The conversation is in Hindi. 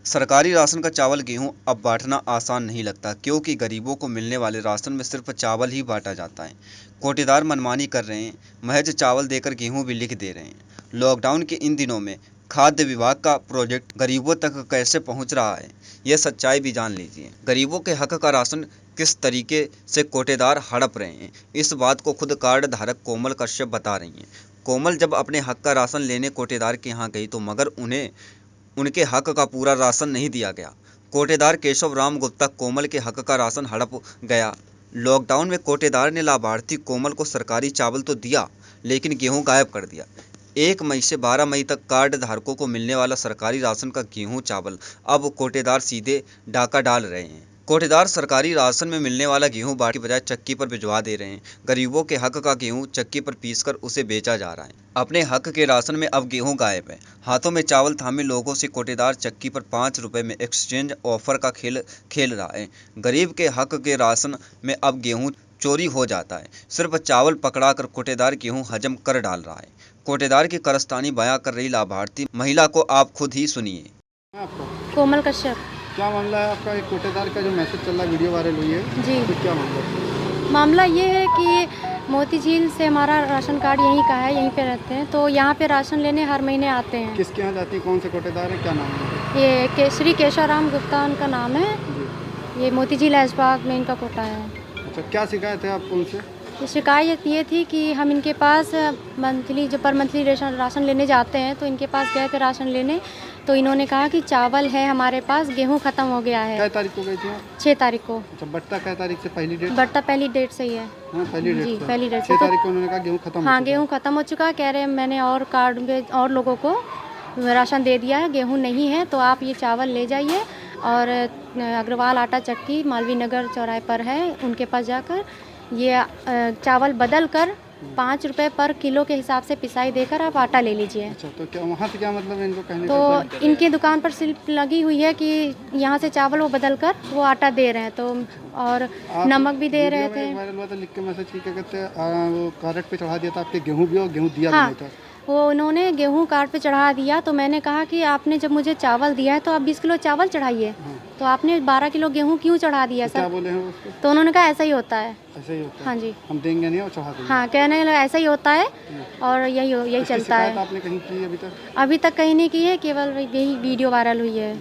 सरकारी राशन का चावल गेहूं अब बांटना आसान नहीं लगता, क्योंकि गरीबों को मिलने वाले राशन में सिर्फ चावल ही बांटा जाता है। कोटेदार मनमानी कर रहे हैं, महज चावल देकर गेहूं भी लिख दे रहे हैं। लॉकडाउन के इन दिनों में खाद्य विभाग का प्रोजेक्ट गरीबों तक कैसे पहुंच रहा है, यह सच्चाई भी जान लीजिए। गरीबों के हक का राशन किस तरीके से कोटेदार हड़प रहे हैं, इस बात को खुद कार्ड धारक कोमल कश्यप बता रही हैं। कोमल जब अपने हक का राशन लेने कोटेदार के यहाँ गई तो मगर उन्हें उनके हक का पूरा राशन नहीं दिया गया। कोटेदार केशव राम गुप्ता कोमल के हक का राशन हड़प गया। लॉकडाउन में कोटेदार ने लाभार्थी कोमल को सरकारी चावल तो दिया, लेकिन गेहूं गायब कर दिया। 1 मई से 12 मई तक कार्ड धारकों को मिलने वाला सरकारी राशन का गेहूं चावल अब कोटेदार सीधे डाका डाल रहे हैं। कोटेदार सरकारी राशन में मिलने वाला गेहूं बाट की बजाय चक्की पर भिजवा दे रहे हैं। गरीबों के हक का गेहूं चक्की पर पीसकर उसे बेचा जा रहा है। अपने हक के राशन में अब गेहूं गायब है। हाथों में चावल थामे लोगों से कोटेदार चक्की पर 5 रुपए में एक्सचेंज ऑफर का खेल खेल रहा है। गरीब के हक के राशन में अब गेहूं चोरी हो जाता है। सिर्फ चावल पकड़ा कर कोटेदार गेहूं हजम कर डाल रहा है। कोटेदार की कारस्तानी बयां कर रही लाभार्थी महिला को आप खुद ही सुनिए। कोमल कश्यप। क्या मामला है आपका? एक कोटेदार का जो मैसेज चल रहा है, वीडियो वायरल हुई है जी, तो क्या मामला है? मामला ये है कि मोती झील से हमारा राशन कार्ड यहीं का है, यहीं पे रहते हैं, तो यहाँ पे राशन लेने हर महीने आते हैं। किसके यहाँ जाती है? कौन से कोटेदार है? क्या नाम है? ये श्री केशवराम गुप्ता उनका नाम है। जी। ये मोती झील ऐशबाग में इनका कोटा है। अच्छा, क्या शिकायत है आपको उनसे? ये शिकायत ये थी कि हम इनके पास मंथली जो पर मंथली राशन लेने जाते हैं, तो इनके पास गए थे राशन लेने, तो इन्होंने कहा कि चावल है हमारे पास, गेहूं ख़त्म हो गया है। क्या तारीख को गई थी आप? 6 तारीख को। अच्छा, बट्टा क्या तारीख से? पहली डेट? बट्टा पहली डेट से ही है। हाँ, पहली डेट जी, से। पहली डेट से। 6 तारीख को उन्होंने कहा गेहूँ खत्म। हाँ, गेहूँ ख़त्म हो चुका है। कह रहे हैं मैंने और कार्ड में और लोगों को राशन दे दिया है, गेहूँ नहीं है, तो आप ये चावल ले जाइए और अग्रवाल आटा चक्की मालवीय नगर चौराहे पर है, उनके पास जाकर ये चावल बदल कर 5 रुपये पर किलो के हिसाब से पिसाई देकर आप आटा ले लीजिए। अच्छा, तो क्या वहाँ से क्या मतलब है इनको कहने तो इनकी दुकान पर स्लिप लगी हुई है कि यहाँ से चावल वो बदल कर वो आटा दे रहे हैं, तो और नमक भी दे रहे थे। वायरल हुआ था, लिख के मैसेज की क्या कहते हैं, वो कार्ड पे चढ़ा दिया था आपके गेहूँ भी, और गेहूँ दिया भी हाँ, नहीं था। वो उन्होंने गेहूं कार्ड पे चढ़ा दिया, तो मैंने कहा कि आपने जब मुझे चावल दिया है तो आप 20 किलो चावल चढ़ाइए। तो आपने 12 किलो गेहूं क्यों चढ़ा दिया तो क्या सर? बोले हैं वो उसको? तो उन्होंने कहा ऐसा ही होता है। ऐसा ही होता है? हाँ जी, हम देंगे नहीं और चढ़ा देंगे। हाँ, कहने लगा ऐसा ही होता है और यही इसकी चलता शिकायत है। आपने कहीं की अभी तक? अभी तक कहीं नहीं की है, केवल यही वीडियो वायरल हुई है।